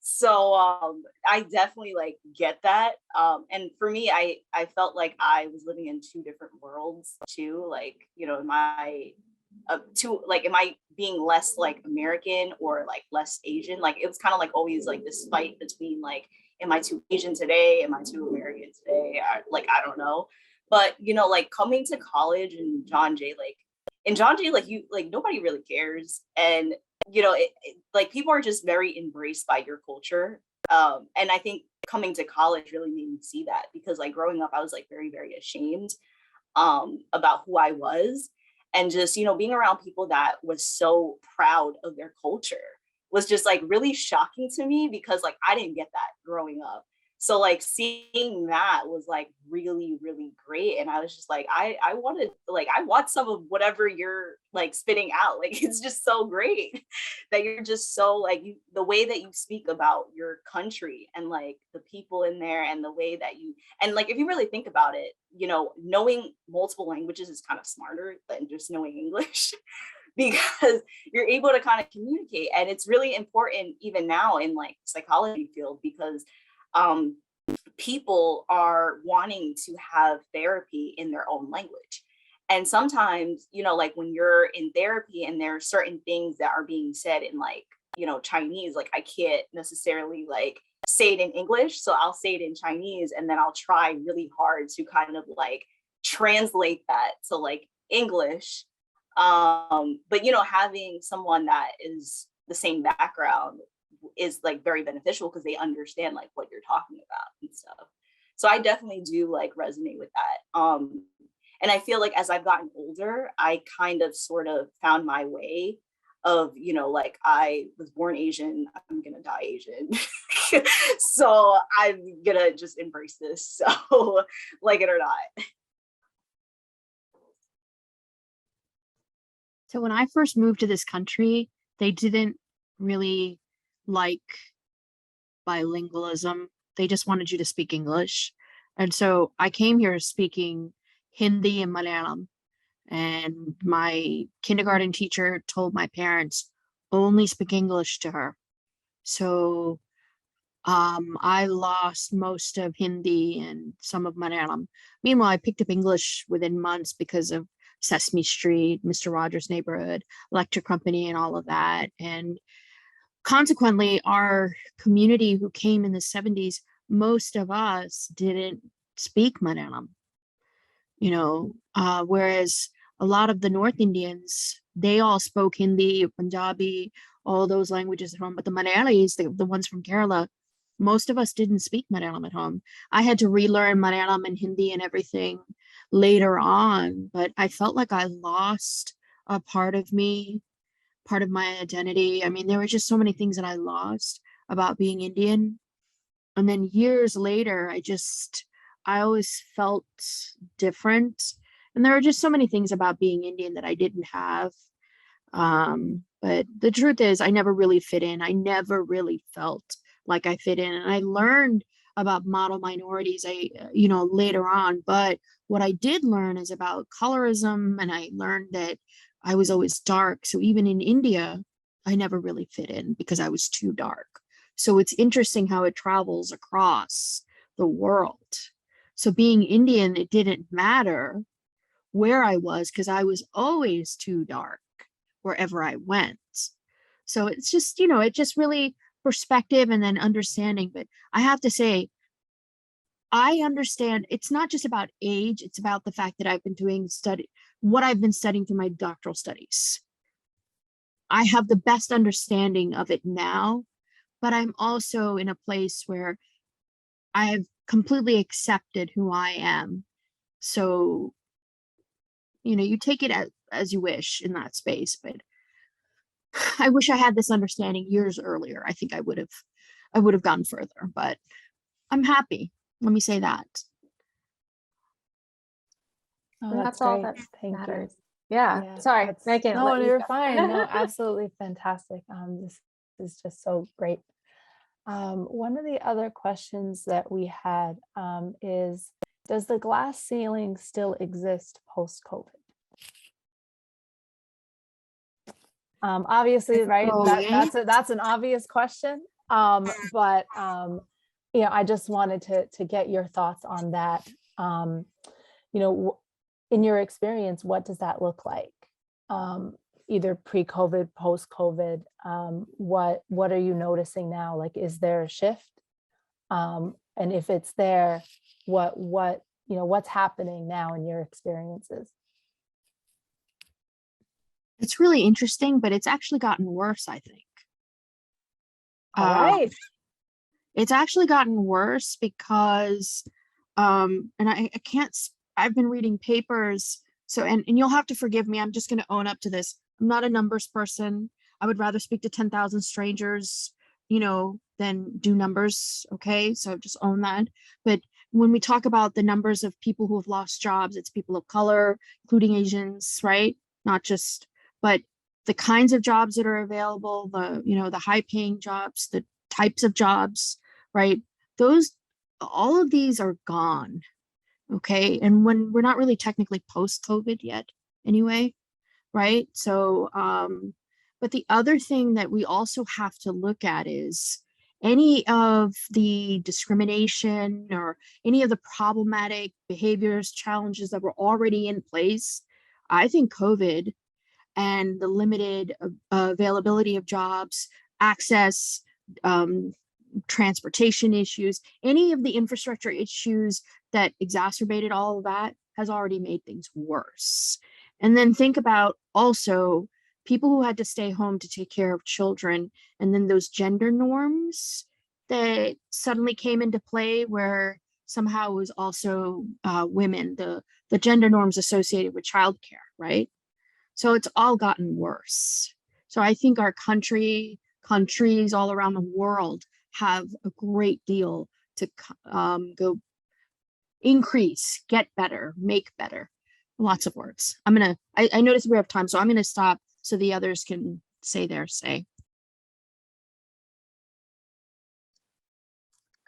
So I definitely like get that. And for me, I felt like I was living in two different worlds too. Like, am I being less like American or like less Asian? Like it was kind of like always like this fight between like, am I too Asian today? Am I too American today? I don't know. But like coming to college and John Jay, like you like nobody really cares. And like people are just very embraced by your culture. And I think coming to college really made me see that, because like growing up, I was like very, very ashamed about who I was. And just, you know, being around people that was so proud of their culture was just like really shocking to me, because like I didn't get that growing up. So like seeing that was like really, really great. And I was just like, I wanted, like, I want some of whatever you're like spitting out. Like, it's just so great that you're just so like, you, the way that you speak about your country and like the people in there, and the way that you, and like, if you really think about it, you know, knowing multiple languages is kind of smarter than just knowing English. Because you're able to kind of communicate. And it's really important even now in like psychology field, because people are wanting to have therapy in their own language. And sometimes, you know, like when you're in therapy and there are certain things that are being said in like, you know, Chinese, like I can't necessarily like say it in English. So I'll say it in Chinese, and then I'll try really hard to kind of like translate that to like English. But, you know, having someone that is the same background is like very beneficial, because they understand like what you're talking about and stuff. So I definitely do like resonate with that. And I feel like as I've gotten older, I kind of sort of found my way of, you know, like I was born Asian, I'm gonna die Asian. So I'm gonna just embrace this. So like it or not. So when I first moved to this country, they didn't really like bilingualism. They just wanted you to speak English. And so I came here speaking Hindi and Malayalam. And my kindergarten teacher told my parents, only speak English to her. So I lost most of Hindi and some of Malayalam. Meanwhile, I picked up English within months because of Sesame Street, Mr. Rogers' Neighborhood, Electric Company, and all of that. And consequently, our community who came in the 70s, most of us didn't speak Malayalam, you know, whereas a lot of the North Indians, they all spoke Hindi, Punjabi, all those languages at home. But the Malayalis, the ones from Kerala, most of us didn't speak Malayalam at home. I had to relearn Malayalam and Hindi and everything later on, but I felt like I lost a part of me, part of my identity. I mean, there were just so many things that I lost about being Indian. And then years later, I always felt different. And there are just so many things about being Indian that I didn't have. But the truth is, I never really fit in. I never really felt like I fit in. And I learned about model minorities, later on. But what I did learn is about colorism, and I learned that I was always dark. So even in India, I never really fit in because I was too dark. So it's interesting how it travels across the world. So being Indian, it didn't matter where I was because I was always too dark wherever I went. So it's just, it just really perspective and then understanding. But I have to say, I understand it's not just about age, it's about the fact that I've been doing what I've been studying through my doctoral studies. I have the best understanding of it now, but I'm also in a place where I have completely accepted who I am. So, you take it as you wish in that space, but I wish I had this understanding years earlier. I think I would have gone further, but I'm happy. Let me say that. Oh, And that's all great. that Thank matters. you. Yeah. Sorry, Megan. No, let you you're go. fine. No, absolutely fantastic. This is just so great. One of the other questions that we had is, does the glass ceiling still exist post-COVID? Obviously, right? That's an obvious question. But I just wanted to get your thoughts on that. In your experience, what does that look like? Either pre-COVID, post-COVID, what are you noticing now? Like, is there a shift? And if it's there, what's happening now in your experiences? It's really interesting, but it's actually gotten worse, I think. All right. It's actually gotten worse because, and I can't, I've been reading papers. So, and you'll have to forgive me. I'm just going to own up to this. I'm not a numbers person. I would rather speak to 10,000 strangers, than do numbers. Okay. So just own that. But when we talk about the numbers of people who have lost jobs, it's people of color, including Asians, right? Not just, but the kinds of jobs that are available, the high paying jobs, the types of jobs, right? All of these are gone. Okay. And when we're not really technically post COVID yet anyway, right? So, but the other thing that we also have to look at is any of the discrimination or any of the problematic behaviors, challenges that were already in place. I think COVID and the limited availability of jobs, access, transportation issues, any of the infrastructure issues that exacerbated all of that has already made things worse. And then think about also people who had to stay home to take care of children, and then those gender norms that suddenly came into play where somehow it was also women, the gender norms associated with childcare, right? So it's all gotten worse. So I think our countries all around the world have a great deal to go increase, get better, make better. Lots of words. I noticed we have time, so I'm gonna stop so the others can say their say.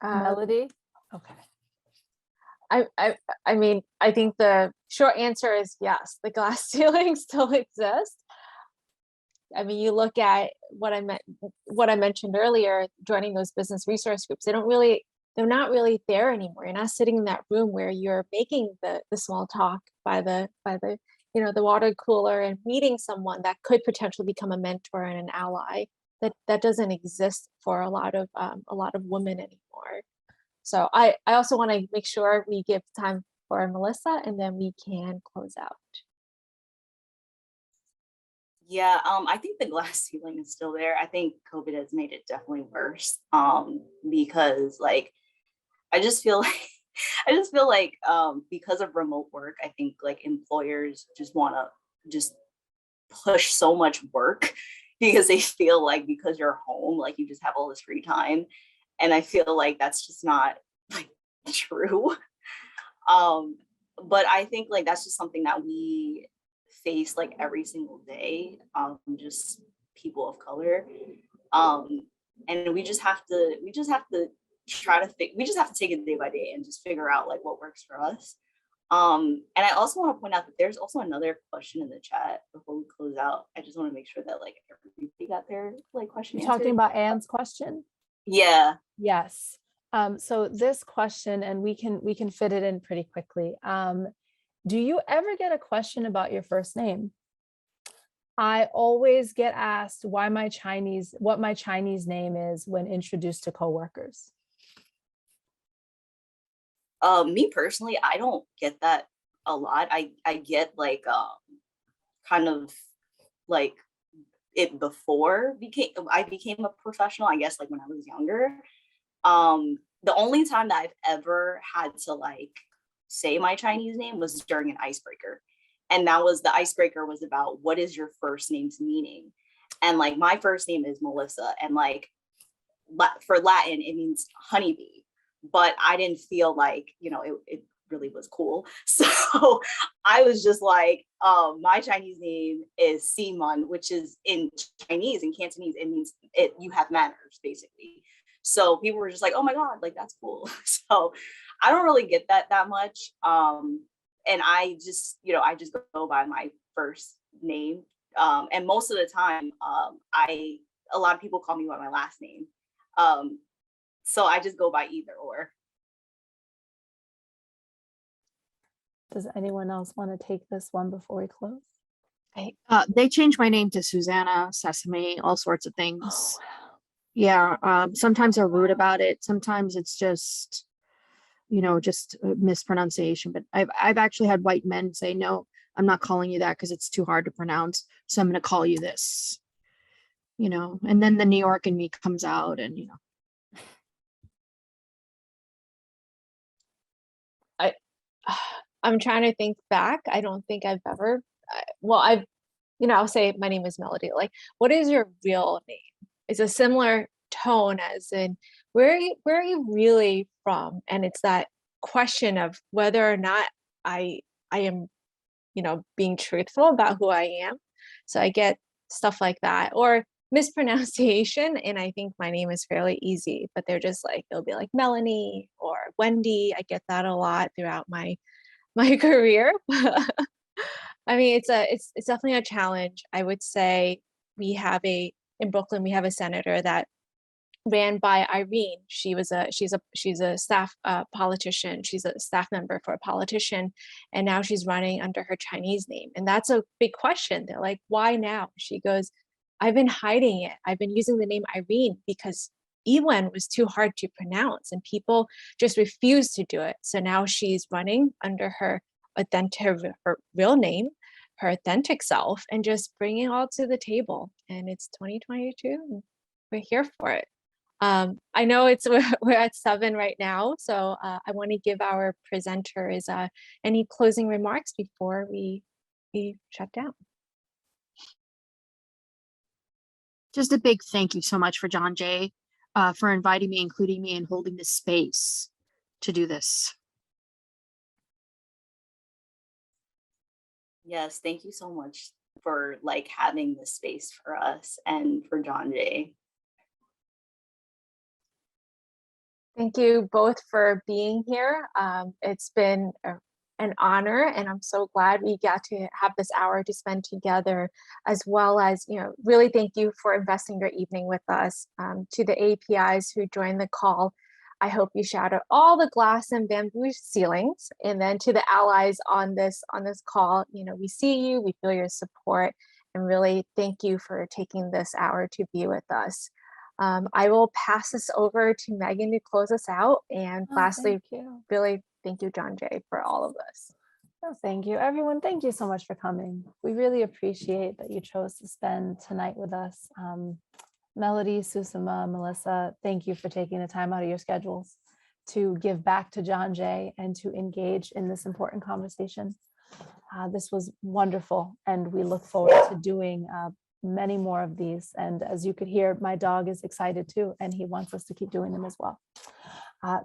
Melody? Okay. I mean, I think the short answer is yes, the glass ceiling still exists. I mean, you look at what I mentioned earlier, joining those business resource groups, they're not really there anymore. You're not sitting in that room where you're making the small talk by the the water cooler and meeting someone that could potentially become a mentor and an ally. That doesn't exist for a lot of women anymore. So I also want to make sure we give time for Melissa, and then we can close out. Yeah, I think the glass ceiling is still there. I think COVID has made it definitely worse. Because like I just feel like because of remote work, I think like employers just want to just push so much work because they feel like because you're home, like you just have all this free time. And I feel like that's just not like true. But I think like that's just something that we face like every single day, just people of color. And we just have to take it day by day and just figure out like what works for us. And I also want to point out that there's also another question in the chat before we close out. I just want to make sure that like everybody got their like question You're answered. talking about Anne's question? Yeah. Yes. So this question, and we can fit it in pretty quickly. Do you ever get a question about your first name? I always get asked what my Chinese name is when introduced to coworkers. Me personally, I don't get that a lot. I get like kind of like it before I became a professional, I guess like when I was younger. The only time that I've ever had to like say my Chinese name was during an icebreaker. And the icebreaker was about what is your first name's meaning? And like my first name is Melissa, and like for Latin, it means honeybee. But I didn't feel like, it really was cool. So I was just like, my Chinese name is Simon, which is in Chinese, in Cantonese, it means you have manners, basically. So people were just like, oh my God, like that's cool. So I don't really get that much. And I just go by my first name. And most of the time, a lot of people call me by my last name. So I just go by either or. Does anyone else want to take this one before we close? They changed my name to Susanna, Sesame, all sorts of things. Oh, wow. Yeah, sometimes they're rude about it. Sometimes it's just, just a mispronunciation. But I've actually had white men say, no, I'm not calling you that because it's too hard to pronounce. So I'm going to call you this, and then the New York in me comes out and, I'm trying to think back. I don't think I've ever, well, I'll say my name is Melody. Like, what is your real name? It's a similar tone as in, where are you really from? And it's that question of whether or not I am, being truthful about who I am. So I get stuff like that, or mispronunciation. And I think my name is fairly easy, but they're just like, they'll be like Melanie or Wendy. I get that a lot throughout my career. I mean, it's definitely a challenge. I would say in Brooklyn, we have a senator that ran by Irene. She's a staff politician. She's a staff member for a politician, and now she's running under her Chinese name. And that's a big question. They're like, why now? She goes, I've been hiding it. I've been using the name Irene because Nguyen was too hard to pronounce, and people just refused to do it. So now she's running under her real name, her authentic self, and just bringing it all to the table. And it's 2022, and we're here for it. I know we're at 7 right now, so I want to give our presenters any closing remarks before we shut down. Just a big thank you so much for John Jay for inviting me, including me, and holding this space to do this. Yes, thank you so much for having this space for us and for John Jay. Thank you both for being here. It's been an honor, and I'm so glad we got to have this hour to spend together, as well as, really thank you for investing your evening with us. To the AAPIs who joined the call, I hope you shattered all the glass and bamboo ceilings. And then to the allies on this call, we see you, we feel your support, and really thank you for taking this hour to be with us. I will pass this over to Megan to close us out. And lastly, really thank you, John Jay, for all of this. Oh, thank you, everyone. Thank you so much for coming. We really appreciate that you chose to spend tonight with us. Melody, Susama, Melissa, thank you for taking the time out of your schedules to give back to John Jay and to engage in this important conversation. This was wonderful, and we look forward to doing many more of these. And as you could hear, my dog is excited too, and he wants us to keep doing them as well.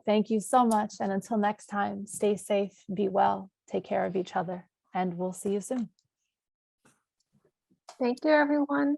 Thank you so much. And until next time, stay safe, be well, take care of each other, and we'll see you soon. Thank you, everyone.